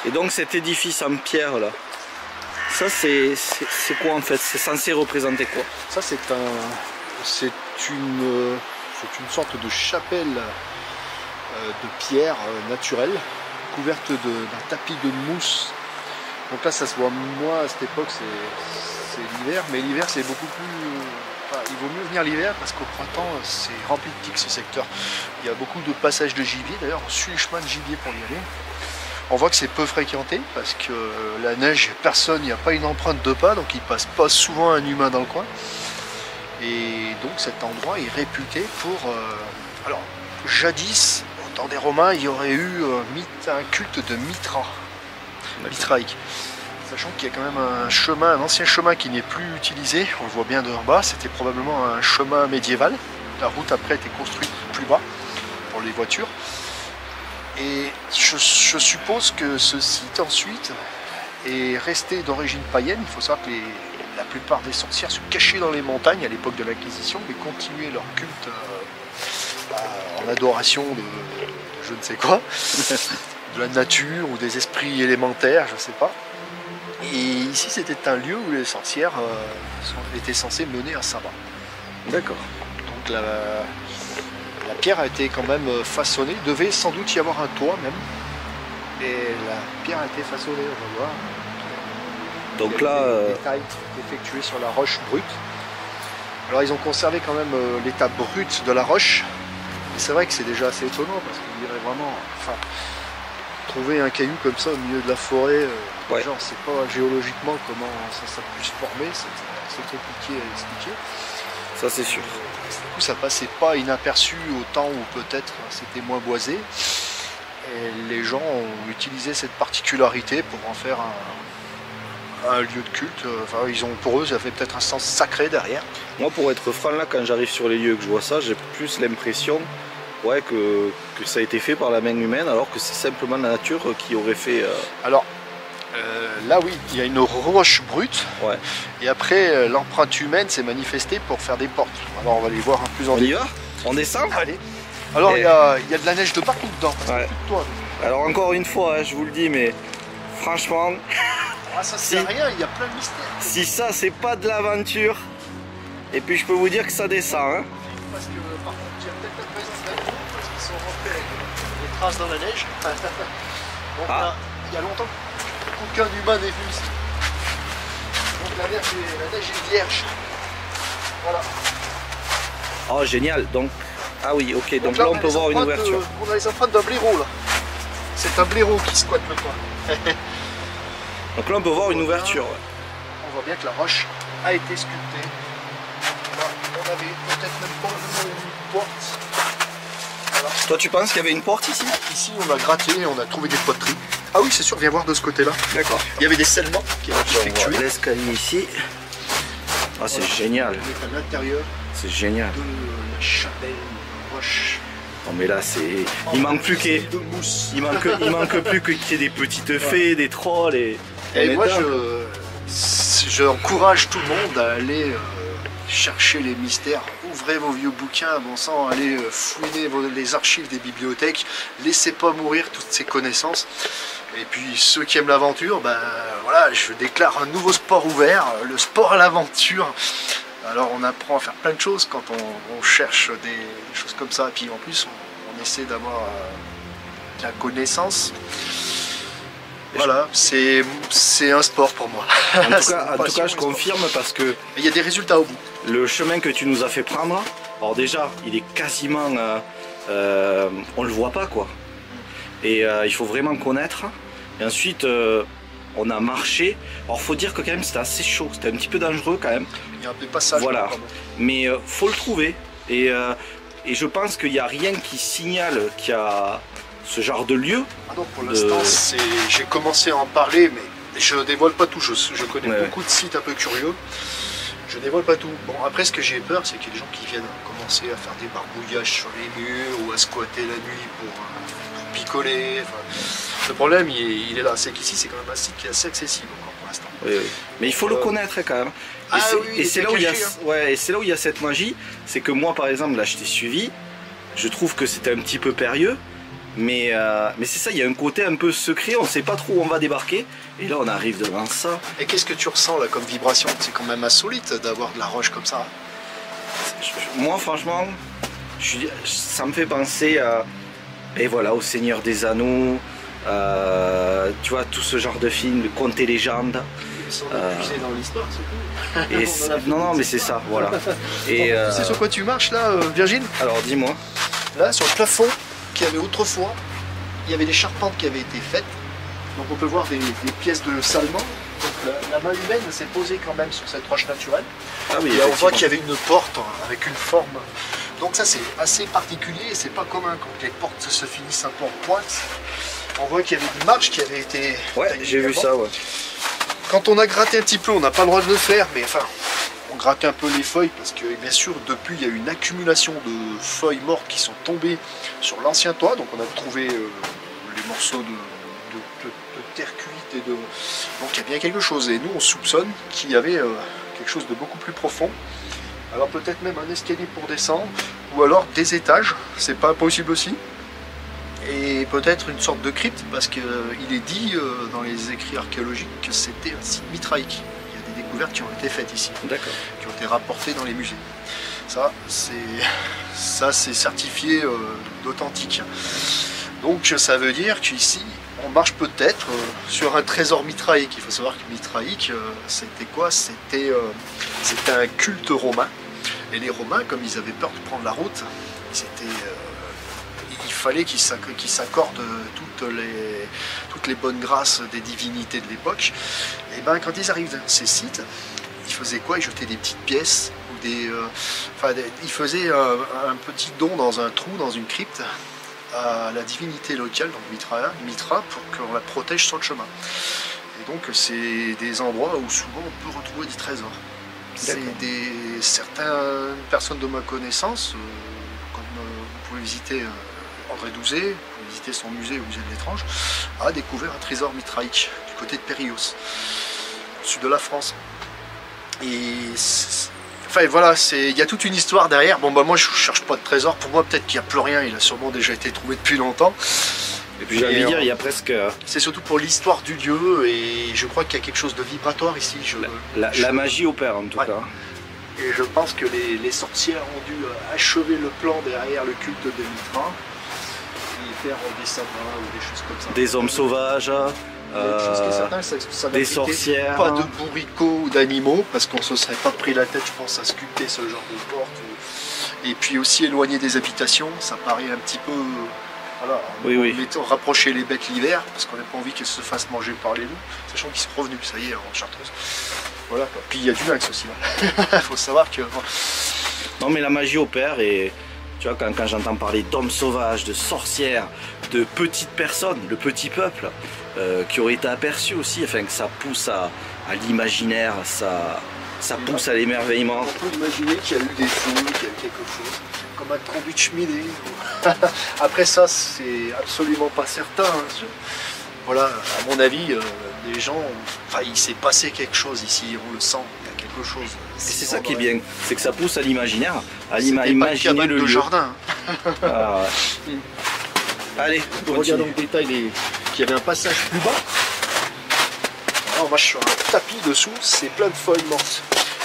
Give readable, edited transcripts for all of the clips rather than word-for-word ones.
Et donc cet édifice en pierre là, ça c'est quoi en fait? C'est censé représenter quoi? Ça c'est une sorte de chapelle de pierre naturelle, couverte d'un tapis de mousse. Donc là ça se voit moins à cette époque, c'est l'hiver, mais l'hiver c'est beaucoup plus... il vaut mieux venir l'hiver parce qu'au printemps c'est rempli de tiques ce secteur. Il y a beaucoup de passages de gibier, d'ailleurs on suit les chemins de gibier pour y aller. On voit que c'est peu fréquenté parce que la neige, personne, il n'y a pas une empreinte de pas, donc il passe pas souvent un humain dans le coin. Et donc cet endroit est réputé pour... alors jadis, au temps des Romains, il y aurait eu un culte de Mitra, mitraïque. Sachant qu'il y a quand même un ancien chemin qui n'est plus utilisé, on le voit bien de bas, c'était probablement un chemin médiéval. La route après a été construite plus bas pour les voitures. Et je suppose que ce site ensuite est resté d'origine païenne. Il faut savoir que la plupart des sorcières se cachaient dans les montagnes à l'époque de l'Inquisition, mais continuaient leur culte en adoration de je ne sais quoi, de la nature ou des esprits élémentaires, je ne sais pas. Et ici c'était un lieu où les sorcières étaient censées mener un sabbat. D'accord. Donc la pierre a été quand même façonnée, il devait sans doute y avoir un toit même. Et la pierre a été façonnée, on va voir. Donc là... des tailles effectuées sur la roche brute. Alors ils ont conservé quand même l'état brut de la roche. Et c'est vrai que c'est déjà assez étonnant parce qu'on dirait vraiment... Enfin, trouver un caillou comme ça au milieu de la forêt, ouais. Genre, c'est pas géologiquement comment ça pu se former, c'est compliqué à expliquer. Ça c'est sûr. Du coup ça passait pas inaperçu au temps où peut-être c'était moins boisé. Et les gens ont utilisé cette particularité pour en faire un lieu de culte. Enfin, pour eux ça fait peut-être un sens sacré derrière. Moi pour être franc là, quand j'arrive sur les lieux et que je vois ça, j'ai plus l'impression que ça a été fait par la main humaine alors que c'est simplement la nature qui aurait fait... Alors là oui, il y a une roche brute, ouais. Et après l'empreinte humaine s'est manifestée pour faire des portes. Alors on va les voir un peu en détail. On y va? On descend? Allez. Alors il y a de la neige de partout dedans. Ouais. De toi, alors encore une fois, hein, je vous le dis, mais franchement... ça c'est rien, il y a plein de mystères. Si ça c'est pas de l'aventure, et puis je peux vous dire que ça descend. Hein. Parce que par contre il y a peut-être la présence d'animaux parce qu'ils sont rentrés avec des traces dans la neige. Donc il y a longtemps qu'aucun humain n'est venu ici. Donc la neige est vierge. Voilà. Oh génial, donc... Ah oui, ok, donc là on peut voir une ouverture. On a les empreintes d'un blaireau là. C'est un blaireau qui squatte le coin. Donc là on peut voir une ouverture. Ouais. On voit bien que la roche a été sculptée. Là, on avait peut-être même pas une porte. Voilà. Toi tu penses qu'il y avait une porte ici? Ici on a gratté, on a trouvé des poteries. Ah oui c'est sûr, viens voir de ce côté là. D'accord. Il y avait des scellements qui étaient effectués. L'escalier ici. Ah c'est génial. On est à l'intérieur C'est génial. de la chapelle roche. Non mais là c'est... Il manque plus qu'il y ait... Il manque plus qu'il y ait des petites fées, des trolls et moi j'encourage tout le monde à aller chercher les mystères. Ouvrez vos vieux bouquins, bon sang, allez fouiner les archives des bibliothèques. Laissez pas mourir toutes ces connaissances. Et puis ceux qui aiment l'aventure, ben voilà, je déclare un nouveau sport ouvert, le sport à l'aventure. Alors on apprend à faire plein de choses quand on cherche des choses comme ça. Et puis en plus on essaie d'avoir de la connaissance. Voilà, c'est un sport pour moi. En tout cas, je confirme parce que... Il y a des résultats au bout. Le chemin que tu nous as fait prendre, alors déjà, il est quasiment... on le voit pas quoi. Et il faut vraiment connaître. Et ensuite, on a marché. Alors faut dire que quand même c'était assez chaud, c'était un petit peu dangereux quand même. Il y a un peu de passage. Voilà, mais faut le trouver. Et je pense qu'il n'y a rien qui signale qu'il y a ce genre de lieu. Ah non, pour l'instant, j'ai commencé à en parler, mais je dévoile pas tout. Je connais beaucoup de sites un peu curieux. Je dévoile pas tout. Bon, après, ce que j'ai peur, c'est qu'il y ait des gens qui viennent commencer à faire des barbouillages sur les murs ou à squatter la nuit pour picoler. Enfin, le problème, il est là. C'est qu'ici, c'est quand même un site qui est assez accessible encore pour l'instant. Oui, oui. Mais il faut le connaître quand même. Et c'est là où il y a cette magie. C'est que moi, par exemple, là, je t'ai suivi. Je trouve que c'était un petit peu périlleux. Mais c'est ça, il y a un côté un peu secret, on sait pas trop où on va débarquer. Et là on arrive devant ça. Et qu'est-ce que tu ressens là comme vibration? C'est quand même insolite d'avoir de la roche comme ça. Moi franchement, ça me fait penser à, et voilà, au Seigneur des Anneaux, tu vois, tout ce genre de film, de contes et légendes. Ils sont épuisés dans l'histoire, c'est tout. Non, mais c'est ça, voilà. Et tu sais sur quoi tu marches là, Virgile? Alors dis-moi. Là, sur le plafond qu'il y avait autrefois, il y avait des charpentes qui avaient été faites. Donc on peut voir des pièces de salement. Donc la main humaine s'est posée quand même sur cette roche naturelle. Ah oui, et on voit qu'il y avait une porte avec une forme. Donc ça c'est assez particulier et c'est pas commun quand les portes se finissent un peu en pointe. On voit qu'il y avait une marche qui avait été... Ouais, j'ai vu ça, ouais. Quand on a gratté un petit peu, on n'a pas le droit de le faire, mais enfin, on grattait un peu les feuilles parce que bien sûr depuis il y a eu une accumulation de feuilles mortes qui sont tombées sur l'ancien toit. Donc on a trouvé les morceaux de terre cuite et de... Donc il y a bien quelque chose et nous on soupçonne qu'il y avait quelque chose de beaucoup plus profond. Alors peut-être même un escalier pour descendre ou alors des étages, c'est pas impossible aussi. Et peut-être une sorte de crypte parce qu'il est dit dans les écrits archéologiques que c'était un site mitraïque. Il y a des découvertes qui ont été faites ici, qui ont été rapportées dans les musées. Ça c'est certifié d'authentique. Donc ça veut dire qu'ici on marche peut-être sur un trésor mitraïque. Il faut savoir que mitraïque c'était quoi? C'était un culte romain. Et les Romains, comme ils avaient peur de prendre la route, il fallait qu'ils s'accordent toutes les bonnes grâces des divinités de l'époque. Et ben quand ils arrivent dans ces sites, ils faisaient quoi? Ils jetaient des petites pièces ou ils faisaient un petit don dans un trou, dans une crypte, à la divinité locale, donc Mitra, pour qu'on la protège sur le chemin. Et donc c'est des endroits où souvent on peut retrouver des trésors. C'est certaines personnes de ma connaissance, comme vous pouvez visiter André Douzet, vous pouvez visiter son musée, au musée de l'étrange, a découvert un trésor mitraïque du côté de Périos, au sud de la France. Et enfin voilà, il y a toute une histoire derrière. Bon bah moi je cherche pas de trésor, pour moi peut-être qu'il n'y a plus rien, il a sûrement déjà été trouvé depuis longtemps. Et puis j'ai envie de dire, il y a presque... C'est surtout pour l'histoire du lieu et je crois qu'il y a quelque chose de vibratoire ici. La magie opère en tout cas. Et je pense que les sorcières ont dû achever le plan derrière le culte de Mitra et faire des sabbats ou des choses comme ça. Des hommes sauvages, des sorcières. Pas de bourricots ou d'animaux parce qu'on se serait pas pris la tête, je pense, à sculpter ce genre de porte. Et puis aussi éloigner des habitations, ça paraît un petit peu... Voilà, rapprocher les bêtes l'hiver parce qu'on n'a pas envie qu'elles se fassent manger par les loups, sachant qu'ils sont revenus, ça y est, en Chartreuse. Voilà, quoi. Puis il y a du lynx aussi là. Il faut savoir que... Non mais la magie opère et tu vois quand j'entends parler d'hommes sauvages, de sorcières, de petites personnes, le petit peuple qui aurait été aperçu aussi, enfin que ça pousse à l'imaginaire, ça pousse à l'émerveillement. On peut imaginer qu'il y a eu des feux, qu'il y a eu quelque chose, comme un conduit de cheminée. Après ça, c'est absolument pas certain. Hein. Voilà, à mon avis, les gens, enfin, il s'est passé quelque chose ici, on le sent, il y a quelque chose. Et c'est ça qui est bien, c'est que ça pousse à l'imaginaire, à imaginer le lieu. Jardin. Ah, ouais. Allez, on regarde dans le détail qu'il y avait un passage plus bas. Alors moi je suis sur un tapis dessous, c'est plein de feuilles mortes.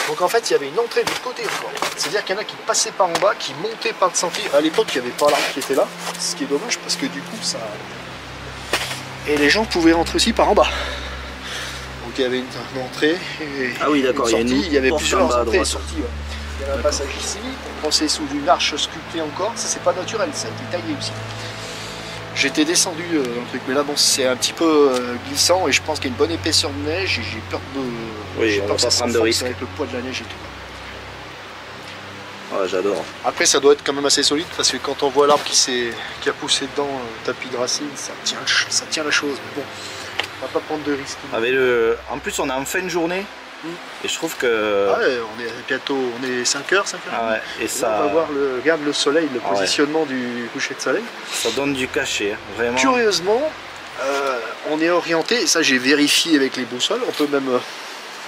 Donc en fait il y avait une entrée de l'autre côté encore. C'est-à-dire qu'il y en a qui passaient par en bas, qui montaient par de sentier. À l'époque il n'y avait pas l'arbre qui était là, ce qui est dommage parce que du coup ça... Et les gens pouvaient rentrer aussi par en bas. Donc il y avait une entrée et ah oui d'accord, il y avait plusieurs entrées et sorties. Ouais. Il y avait un passage ici, on pensait sous une arche sculptée encore, ça c'est pas naturel, ça a été taillé aussi. J'étais descendu dans le truc, mais là bon c'est un petit peu glissant et je pense qu'il y a une bonne épaisseur de neige et j'ai peur de... Oui, on va pas prendre de risque. Avec le poids de la neige et tout. Ah, j'adore. Après ça doit être quand même assez solide parce que quand on voit l'arbre qui a poussé dedans, tapis de racines, ça tient la chose. Mais bon, on va pas prendre de risques. En plus on est en fin de journée. Et je trouve que... Ah ouais, on est bientôt, on est 5h. Ah ouais, et ça... On va voir regarde le soleil, le positionnement du coucher de soleil. Ça donne du cachet, vraiment. Curieusement, on est orienté, et ça j'ai vérifié avec les boussoles, on peut même,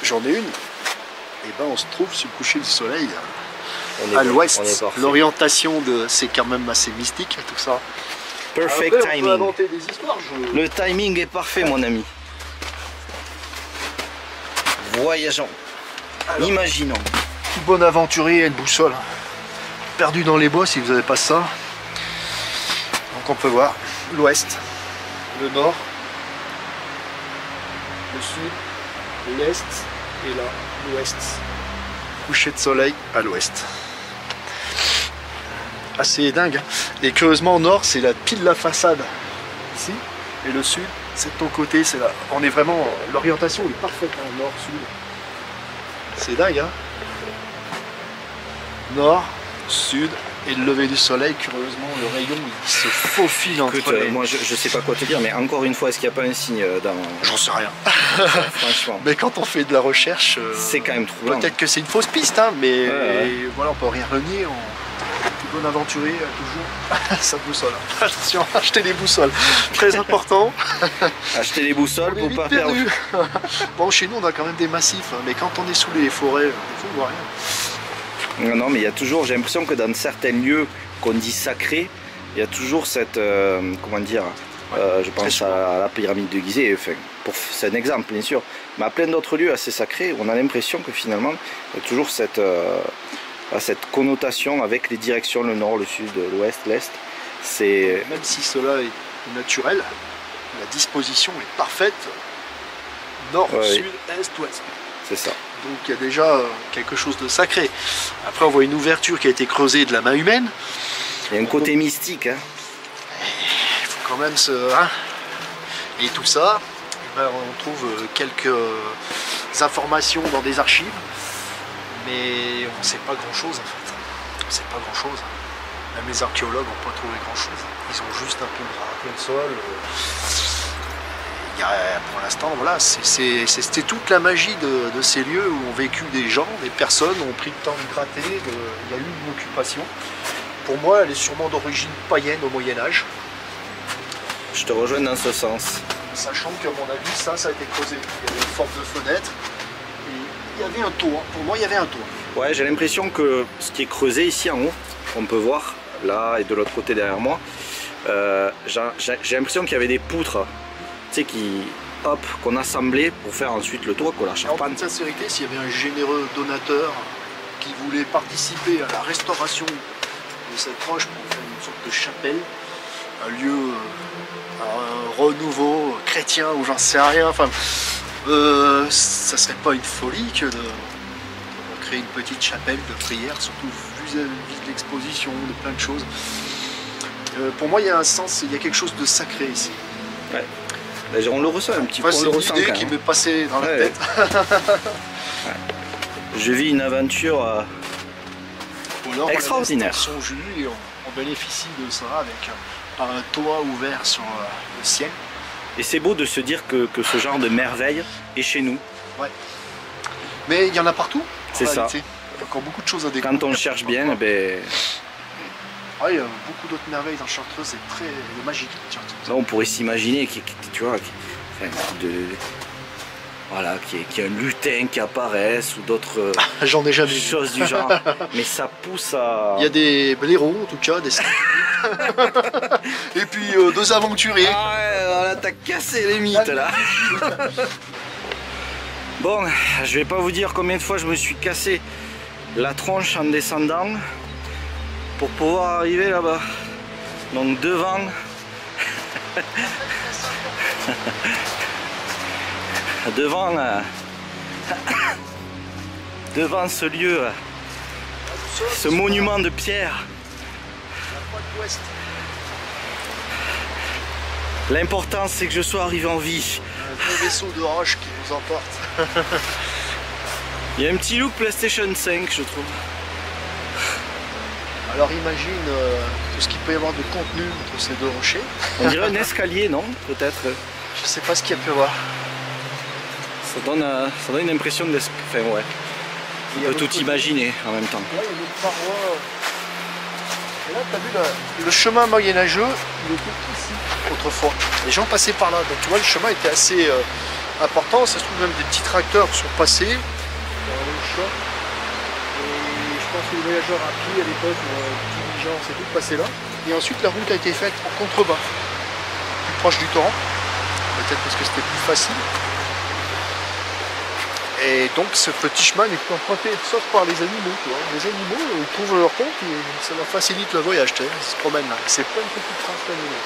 j'en ai une, et ben on se trouve sur le coucher du soleil à l'ouest. L'orientation c'est quand même assez mystique tout ça. Perfect Après, on peut timing. inventer des histoires. Le timing est parfait, mon ami. Voyageons. Alors, imaginons. tout bon aventurier a une boussole. Perdu dans les bois si vous n'avez pas ça. Donc on peut voir l'ouest, le nord, le sud, l'est et là l'ouest. Coucher de soleil à l'ouest. Assez dingue. Hein. Et curieusement au nord c'est pile la façade ici et le sud c'est de ton côté. C'est là. On est vraiment l'orientation est parfaite en nord sud. C'est dingue hein. Nord, sud et le lever du soleil, curieusement le rayon il se faufile entre Écoute, les... moi je sais pas quoi te dire, mais encore une fois, est-ce qu'il n'y a pas un signe dans... J'en sais rien. Franchement. Mais quand on fait de la recherche, c'est quand même troublant. peut-être que c'est une fausse piste, hein, mais ouais. voilà, on peut rien renier. Tout bon aventurier toujours sa boussole. Attention, achetez des boussoles, très important. Acheter les boussoles On est pour pas vite perdre. perdu. Bon, chez nous on a quand même des massifs, hein, mais quand on est sous les forêts, des fois on voit rien. Non, mais il y a toujours, j'ai l'impression que dans certains lieux qu'on dit sacrés, il y a toujours cette, comment dire, je pense à la pyramide de Gizeh, enfin, c'est un exemple bien sûr, mais à plein d'autres lieux assez sacrés, on a l'impression que finalement, il y a toujours cette connotation avec les directions, le nord, le sud, l'ouest, l'est. C'est... Même si cela est naturel, la disposition est parfaite, nord, Ouais, sud, est, ouest. C'est ça. Donc il y a déjà quelque chose de sacré. Après on voit une ouverture qui a été creusée de la main humaine. Il y a un côté mystique. Hein. Il faut quand même se... Hein. Et tout ça, eh ben, on trouve quelques informations dans des archives. Mais on ne sait pas grand chose en fait. On ne sait pas grand chose. Même les archéologues n'ont pas trouvé grand chose. Ils ont juste un peu gratté le sol. Pour l'instant, voilà, c'était toute la magie de ces lieux où ont vécu des gens, des personnes, ont pris le temps de gratter, il y a eu une occupation. Pour moi, elle est sûrement d'origine païenne au Moyen-Âge. Je te rejoins dans ce sens. Sachant qu'à mon avis, ça a été creusé. Il y avait une forme de fenêtre et il y avait un toit. Pour moi, il y avait un toit. Ouais, j'ai l'impression que ce qui est creusé ici en haut, on peut voir, là et de l'autre côté derrière moi, j'ai l'impression qu'il y avait des poutres. Tu sais, qu'on assemblait pour faire ensuite le toit, la En charpente. toute sincérité, s'il y avait un généreux donateur qui voulait participer à la restauration de cette roche pour faire une sorte de chapelle, un lieu, un renouveau chrétien ou j'en sais rien, enfin, ça serait pas une folie que de créer une petite chapelle de prière, surtout vis-à-vis de l'exposition, de plein de choses. Pour moi, il y a un sens, il y a quelque chose de sacré ici. Ouais. On le ressent un petit peu, Enfin, on c'est le une ressent idée quand qui même. m'est passée dans la Ouais. tête. Ouais. Je vis une aventure Ou alors, extraordinaire. On son jus et on bénéficie de ça avec un toit ouvert sur le ciel. et c'est beau de se dire que ce genre de merveille est chez nous. Ouais. Mais il y en a partout. C'est ça. Il y a encore beaucoup de choses à découvrir. Quand on cherche bien, eh ben, Ouais, il y a beaucoup d'autres merveilles dans Chartreuse, c'est très magique. là on pourrait s'imaginer tu vois, voilà, qu'il y a un lutin qui apparaisse ou d'autres J'en ai jamais vu. choses du genre. Mais ça pousse à... Il y a des blaireaux en tout cas, des et puis deux aventuriers. Ah ouais, là t'as cassé les mythes là. Bon, je vais pas vous dire combien de fois je me suis cassé la tronche en descendant pour pouvoir arriver là-bas. Donc devant devant ce lieu, ce monument de pierre, l'important c'est que je sois arrivé en vie. Un vrai vaisseau de roche qui nous emporte. Il y a un petit look PlayStation 5 je trouve. Alors imagine tout ce qu'il peut y avoir de contenu entre ces deux rochers. On dirait un escalier, non? Peut-être. Je sais pas ce qu'il y a pu avoir. Ça donne une impression d'escalier. Enfin ouais. On peut tout imaginer en même temps. Là, il y a une paroi. Et là, tu as vu le chemin moyenâgeux, il était ici autrefois. Les gens passaient par là. Donc tu vois, le chemin était assez important. Ça se trouve même des petits tracteurs sont passés dans le champ. Et je pense que les voyageurs à pied à l'époque, diligence et tout, passaient là. Et ensuite la route a été faite en contrebas, plus proche du torrent, peut-être parce que c'était plus facile. Et donc ce petit chemin n'est plus emprunté, sauf par les animaux. Tu vois. Les animaux ils trouvent leur compte et ça leur facilite le voyage. Tu sais. Ils se promènent là. C'est plein de petites traces d'animaux.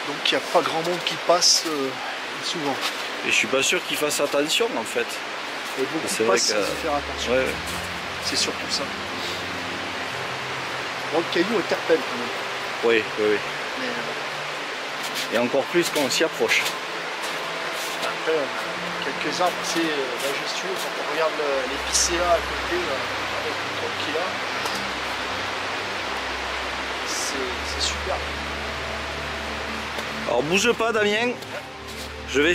Donc il n'y a pas grand monde qui passe souvent. Et je suis pas sûr qu'ils fassent attention en fait. Et beaucoup C'est passent vrai que... sans y faire attention. Ouais. C'est surtout ça. Bon, le caillou interpelle quand même. Oui, oui, oui. Mais, Et encore plus quand on s'y approche. après, quelques arbres assez majestueux. Quand on regarde l'épicéa à côté, avec le tronc qu'il a, c'est super. Alors bouge pas Damien, je vais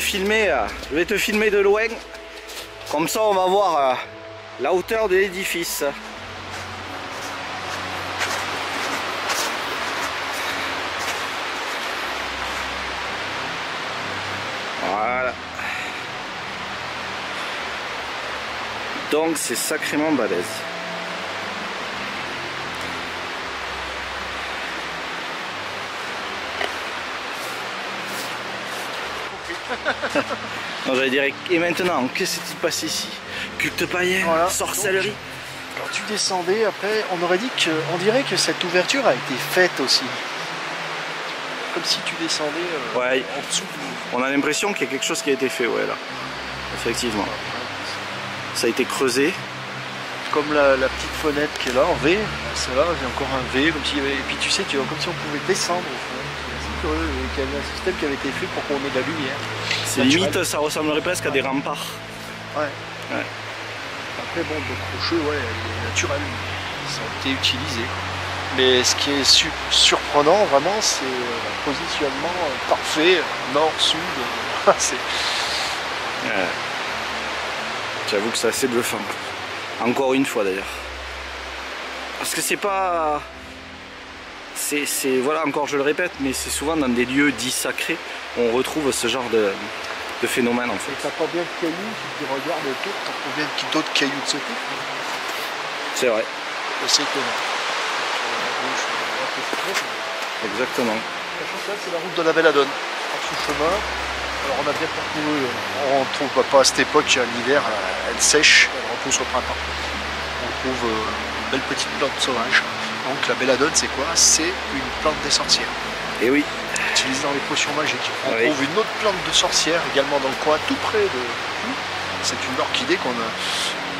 te filmer de loin, comme ça on va voir la hauteur de l'édifice. Voilà. Donc c'est sacrément balèze. Non, j'allais dire, et maintenant, qu'est-ce qui se passe ici? Culte païen, Voilà. sorcellerie. Donc, quand tu descendais, après, on aurait dit on dirait que cette ouverture a été faite aussi. Comme si tu descendais Ouais. en dessous. On a l'impression qu'il y a quelque chose qui a été fait, ouais, là. Effectivement. Ça a été creusé. Comme la petite fenêtre qui est là en V, celle-là, il y a encore un V, comme s'il y avait... Et puis tu sais, comme si on pouvait descendre au fond. C'est curieux, qu'il y avait un système qui avait été fait pour qu'on ait de la lumière. C'est limite, ça ressemblerait presque à des remparts. Ouais. Ouais. Après, bon, le crochet, ouais, il est naturel. Ça a été utilisé. Mais ce qui est surprenant, vraiment, c'est le positionnement parfait, nord-sud. Ouais. J'avoue que c'est assez bluffant. Encore une fois d'ailleurs. Parce que c'est pas... Voilà, encore je le répète, mais c'est souvent dans des lieux dits sacrés où on retrouve ce genre de phénomène en fait. Et t'as pas bien de cailloux, si tu regardes autour, t'as pas bien d'autres cailloux de ce type. C'est vrai. C'est étonnant. Exactement. C'est la route de la Belladone. En sous-chemin. Alors on a bien parcouru, on trouve pas à cette époque, l'hiver, elle sèche, elle repousse au printemps. On trouve une belle petite plante sauvage. Donc la belladone, c'est quoi? C'est une plante des sorcières. Et oui. Utilisée dans les potions magiques. On Oui. trouve une autre plante de sorcière également dans le coin, tout près de nous. C'est une orchidée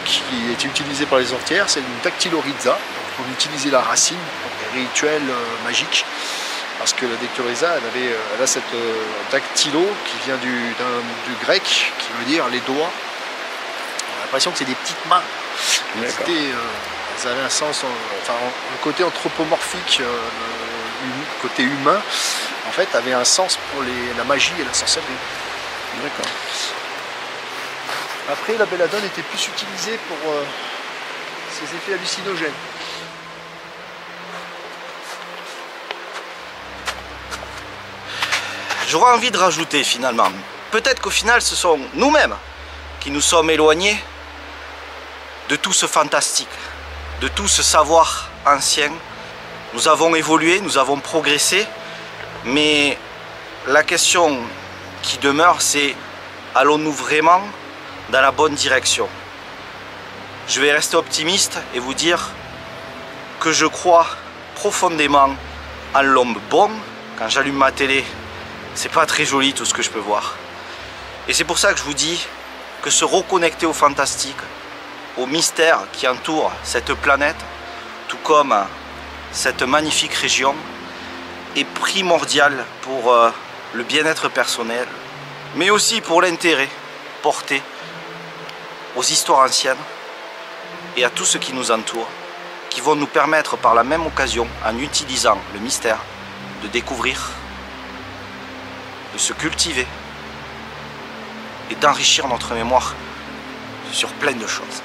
qui est utilisée par les sorcières, c'est une dactyloryza. On utilisait la racine pour des rituels magiques. Parce que la dactyloryza, elle a cette dactylo qui vient du grec, qui veut dire les doigts. On a l'impression que c'est des petites mains. Elles avaient un sens, enfin, le côté anthropomorphique, côté humain, en fait, avait un sens pour la magie et la sorcellerie. D'accord. Après, la belladone était plus utilisée pour ses effets hallucinogènes. J'aurais envie de rajouter finalement, peut-être qu'au final ce sont nous-mêmes qui nous sommes éloignés de tout ce fantastique, de tout ce savoir ancien. Nous avons évolué, nous avons progressé, mais la question qui demeure, c'est allons-nous vraiment dans la bonne direction? Je vais rester optimiste et vous dire que je crois profondément en l'homme bon. Quand j'allume ma télé, c'est pas très joli tout ce que je peux voir. Et c'est pour ça que je vous dis que se reconnecter au fantastique, au mystère qui entoure cette planète, tout comme cette magnifique région, est primordial pour le bien-être personnel, mais aussi pour l'intérêt porté aux histoires anciennes et à tout ce qui nous entoure, qui vont nous permettre par la même occasion, en utilisant le mystère, de découvrir, de se cultiver et d'enrichir notre mémoire sur plein de choses.